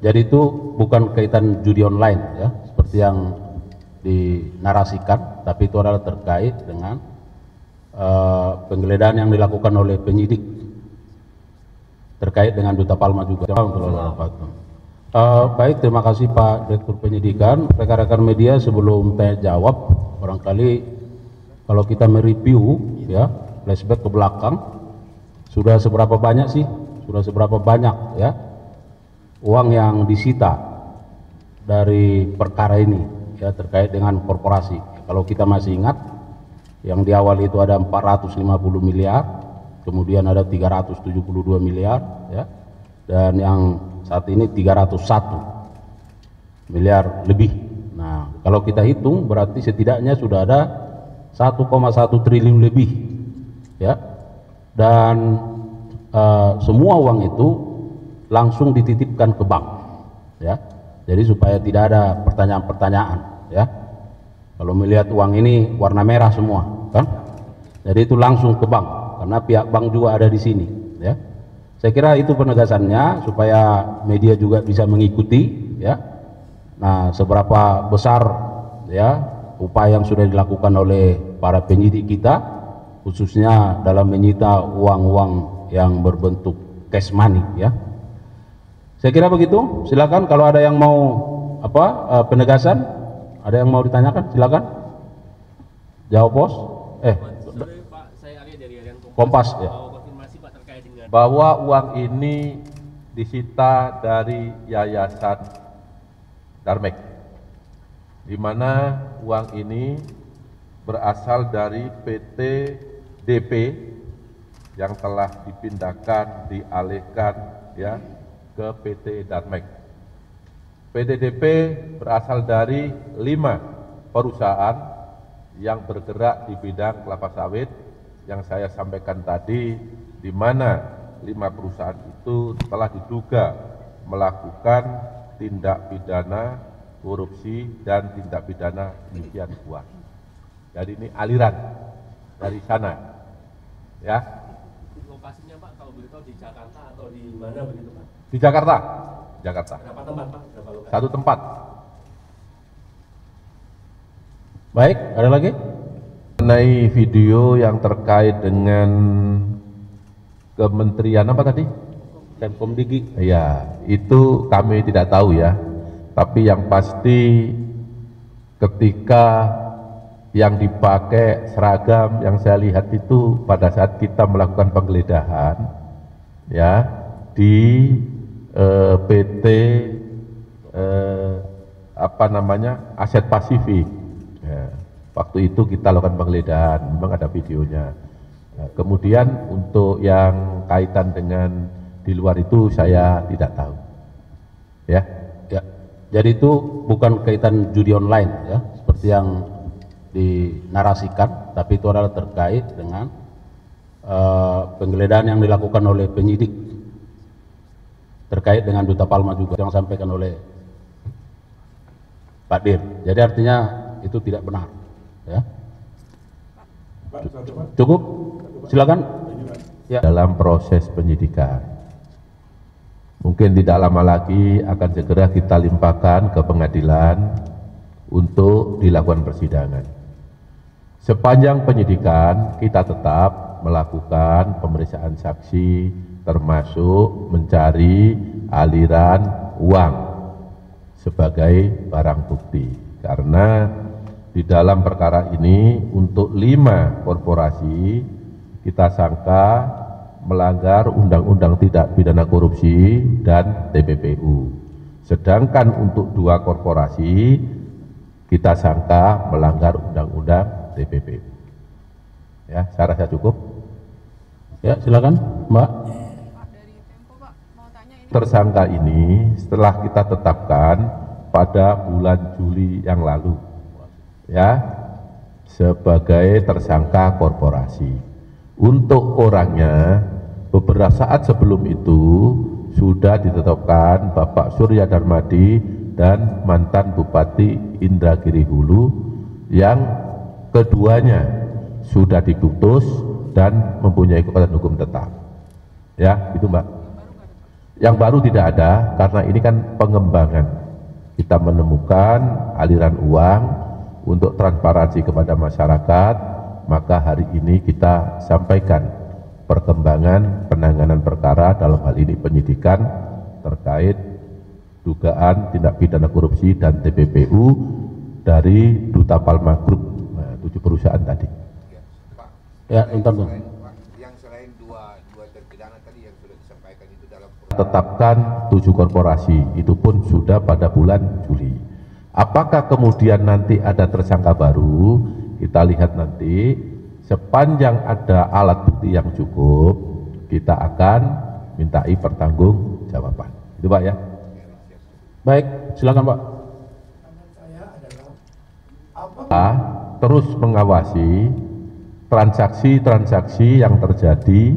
Jadi itu bukan kaitan judi online ya, seperti yang dinarasikan, tapi itu adalah terkait dengan penggeledahan yang dilakukan oleh penyidik terkait dengan Duta Palma juga. Baik, terima kasih Pak Direktur Penyidikan. Rekan-rekan media, sebelum tanya jawab, barangkali kalau kita mereview ya, flashback ke belakang, sudah seberapa banyak sih? Sudah seberapa banyak ya uang yang disita dari perkara ini ya, terkait dengan korporasi. Kalau kita masih ingat, yang di awal itu ada 450 miliar, kemudian ada 372 miliar ya, dan yang saat ini 301 miliar lebih. Nah, kalau kita hitung berarti setidaknya sudah ada 1,1 triliun lebih ya, dan semua uang itu langsung dititipkan ke bank ya, jadi supaya tidak ada pertanyaan-pertanyaan ya. Kalau melihat uang ini warna merah semua kan, jadi itu langsung ke bank karena pihak bank juga ada di sini ya. Saya kira itu penegasannya supaya media juga bisa mengikuti ya. Nah, seberapa besar ya upaya yang sudah dilakukan oleh para penyidik kita, khususnya dalam menyita uang-uang yang berbentuk cash money ya. Saya kira begitu. Silakan kalau ada yang mau penegasan, ada yang mau ditanyakan, silakan. Jawab Pos. Pak, saya Arya dari Kompas ya. Konfirmasi Pak terkait dengan bahwa uang ini disita dari Yayasan Darmek, di mana uang ini berasal dari PT DP yang telah dipindahkan, dialihkan ya ke PT Darmek. PT DP berasal dari 5 perusahaan yang bergerak di bidang kelapa sawit yang saya sampaikan tadi, di mana 5 perusahaan itu telah diduga melakukan tindak pidana korupsi dan tindak pidana pencucian uang. Jadi ini aliran dari sana ya. lokasinya Pak, kalau boleh tahu di Jakarta atau di mana begitu Pak? Di Jakarta. Jakarta. Berapa tempat Pak? Berapa lokasi? Satu tempat. Baik, ada lagi? Mengenai video yang terkait dengan Kementerian apa tadi? Kemdigi. Ya, itu kami tidak tahu ya. Tapi yang pasti ketika yang dipakai seragam yang saya lihat itu pada saat kita melakukan penggeledahan ya di PT Aset Pasifik. Ya, waktu itu kita lakukan penggeledahan, memang ada videonya. Nah, kemudian untuk yang kaitan dengan di luar itu saya tidak tahu. Ya. Ya, jadi itu bukan kaitan judi online ya, seperti yang dinarasikan, tapi itu adalah terkait dengan penggeledahan yang dilakukan oleh penyidik terkait dengan Duta Palma juga yang disampaikan oleh Pak Dir. Jadi artinya itu tidak benar ya. Cukup, silakan ya. Dalam proses penyidikan mungkin tidak lama lagi akan segera kita limpahkan ke pengadilan untuk dilakukan persidangan. Sepanjang penyidikan kita tetap melakukan pemeriksaan saksi, termasuk mencari aliran uang sebagai barang bukti. Karena di dalam perkara ini untuk 5 korporasi kita sangka melanggar Undang-Undang Tindak Pidana Korupsi dan TPPU. Sedangkan untuk 2 korporasi kita sangka melanggar Undang-Undang TPPU. Ya, saya rasa cukup. Ya, silakan, Mbak. Tersangka ini setelah kita tetapkan pada bulan Juli yang lalu, ya, sebagai tersangka korporasi. Untuk orangnya, beberapa saat sebelum itu sudah ditetapkan Bapak Surya Darmadi dan mantan Bupati Indragiri Hulu yang keduanya sudah diputus dan mempunyai kekuatan hukum tetap. Ya, itu Mbak. Yang baru tidak ada, karena ini kan pengembangan. Kita menemukan aliran uang untuk transparansi kepada masyarakat, maka hari ini kita sampaikan perkembangan penanganan perkara dalam hal ini penyidikan terkait dugaan tindak pidana korupsi dan TPPU dari Duta Palma Group, 7 perusahaan tadi. Ya, bentar dong. Yang selain dua terpidana tadi yang sudah disampaikan itu dalam Tetapkan 7 korporasi, itu pun sudah pada bulan Juli. Apakah kemudian nanti ada tersangka baru? Kita lihat nanti, sepanjang ada alat bukti yang cukup, kita akan mintai pertanggungjawaban. Itu Pak ya. Baik, silakan Pak. Kita terus mengawasi transaksi-transaksi yang terjadi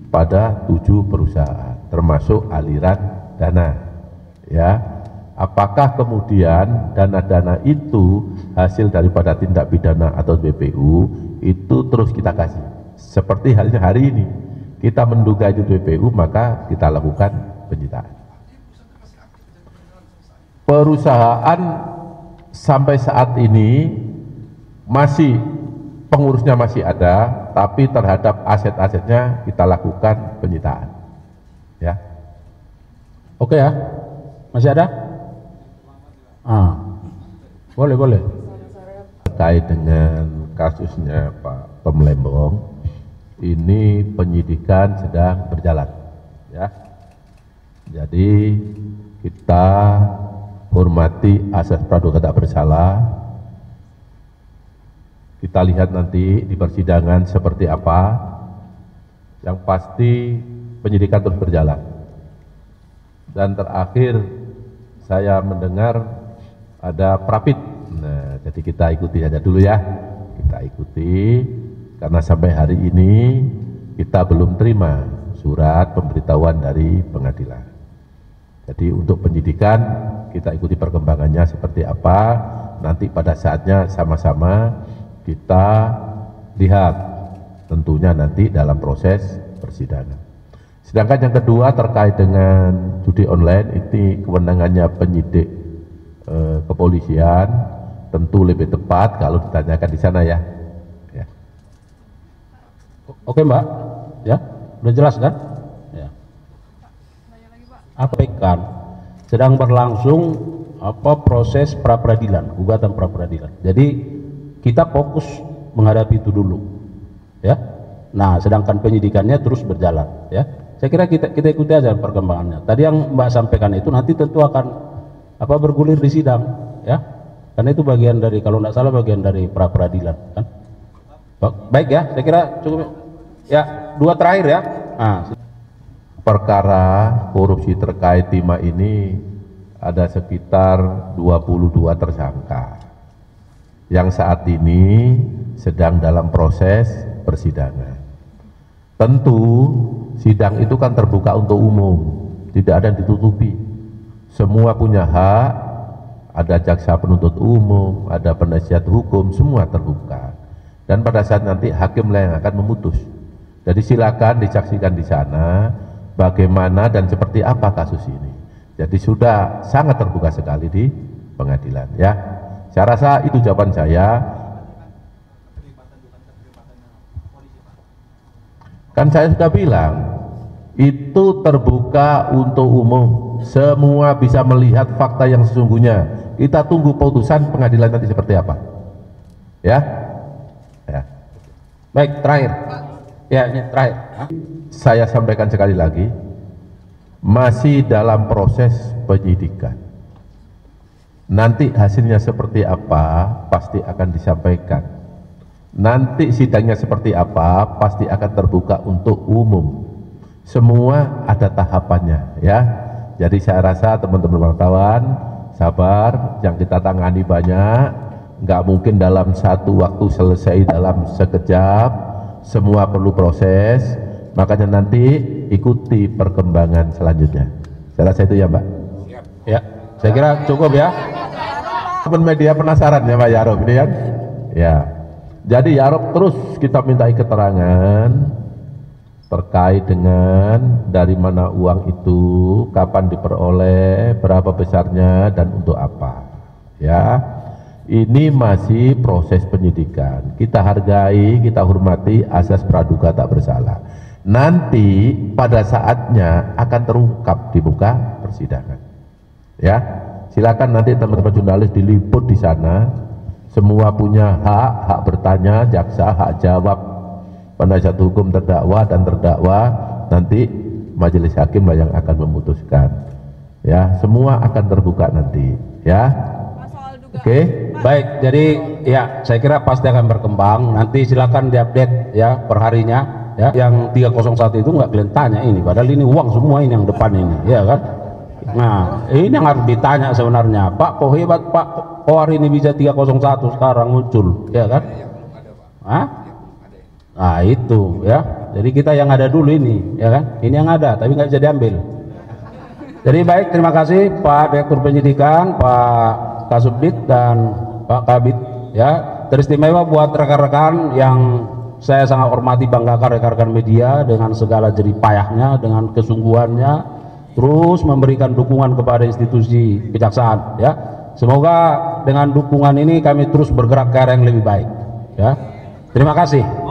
pada 7 perusahaan, termasuk aliran dana. Ya, apakah kemudian dana-dana itu hasil daripada tindak pidana atau BPU, itu terus kita kasih. Seperti halnya hari ini, kita menduga itu BPU, maka kita lakukan penyitaan. Perusahaan sampai saat ini masih pengurusnya masih ada, tapi terhadap aset-asetnya kita lakukan penyitaan. Ya. Oke ya, masih ada? Boleh. Terkait dengan kasusnya Pak Pemlembong, ini penyidikan sedang berjalan. Ya. Jadi kita hormati asas praduga tak bersalah. Kita lihat nanti di persidangan seperti apa. Yang pasti penyidikan terus berjalan. Dan terakhir saya mendengar ada prapit. Nah, jadi kita ikuti saja dulu ya. Kita ikuti karena sampai hari ini kita belum terima surat pemberitahuan dari pengadilan. Jadi untuk penyidikan kita ikuti perkembangannya seperti apa. Nanti pada saatnya sama-sama kita lihat tentunya nanti dalam proses persidangan. Sedangkan yang kedua terkait dengan judi online, ini kewenangannya penyidik kepolisian, tentu lebih tepat kalau ditanyakan di sana ya. Ya. Oke Mbak, ya, udah jelas kan? Ya. Apakah sedang berlangsung proses pra peradilan, gugatan pra peradilan. Jadi kita fokus menghadapi itu dulu, ya. Nah, sedangkan penyidikannya terus berjalan, ya. Saya kira kita ikuti aja perkembangannya. Tadi yang Mbak sampaikan itu nanti tentu akan bergulir di sidang, ya. Karena itu bagian dari, kalau tidak salah bagian dari pra peradilan, kan. Baik ya, saya kira cukup. Ya, 2 terakhir ya. Perkara korupsi terkait timah ini ada sekitar 22 tersangka yang saat ini sedang dalam proses persidangan. Tentu sidang itu kan terbuka untuk umum, tidak ada yang ditutupi. Semua punya hak, ada jaksa penuntut umum, ada penasihat hukum, semua terbuka. Dan pada saat nanti hakim lah yang akan memutus. Jadi silakan disaksikan di sana bagaimana dan seperti apa kasus ini. Jadi sudah sangat terbuka sekali di pengadilan ya. Saya rasa itu jawaban saya. Kan saya sudah bilang, itu terbuka untuk umum. Semua bisa melihat fakta yang sesungguhnya. Kita tunggu putusan pengadilan nanti seperti apa. Ya? Ya. Baik, terakhir. Ya, ini terakhir. Saya sampaikan sekali lagi, masih dalam proses penyidikan. Nanti hasilnya seperti apa pasti akan disampaikan. Nanti sidangnya seperti apa pasti akan terbuka untuk umum. Semua ada tahapannya ya. Jadi saya rasa teman-teman wartawan sabar, yang kita tangani banyak, nggak mungkin dalam satu waktu selesai dalam sekejap. Semua perlu proses, makanya nanti ikuti perkembangan selanjutnya. Saya rasa itu ya Mbak. Ya, saya kira cukup ya. Teman media penasaran ya Pak Yarob ini kan? Ya. Jadi Yarob terus kita mintai keterangan terkait dengan dari mana uang itu, kapan diperoleh, berapa besarnya, dan untuk apa. Ya, ini masih proses penyidikan. Kita hargai, kita hormati asas praduga tak bersalah. Nanti pada saatnya akan terungkap di muka persidangan. Ya, silakan nanti teman-teman jurnalis diliput di sana. Semua punya hak bertanya, jaksa hak jawab, penasihat hukum terdakwa dan terdakwa, nanti majelis hakim lah yang akan memutuskan. Ya, semua akan terbuka nanti. Ya, oke. Baik, jadi ya saya kira pasti akan berkembang. Nanti silakan diupdate ya perharinya. Ya, yang 301 itu nggak kalian tanya ini, padahal ini uang semua ini yang depan ini, ya kan? Nah, ini yang harus ditanya sebenarnya, Pak, kok hebat Pak, kok hari ini bisa 301 sekarang muncul, ya kan? Hah? Nah itu ya, jadi kita yang ada dulu ini, ya kan? Ini yang ada, tapi nggak bisa diambil. Jadi baik, terima kasih Pak Direktur Penyidikan, Pak Kasubdit dan Pak Kabid, ya. Teristimewa buat rekan-rekan yang saya sangat hormati, banggakan rekan-rekan media dengan segala jerih payahnya, dengan kesungguhannya, terus memberikan dukungan kepada institusi kejaksaan. Ya, semoga dengan dukungan ini kami terus bergerak ke arah yang lebih baik. Ya, terima kasih.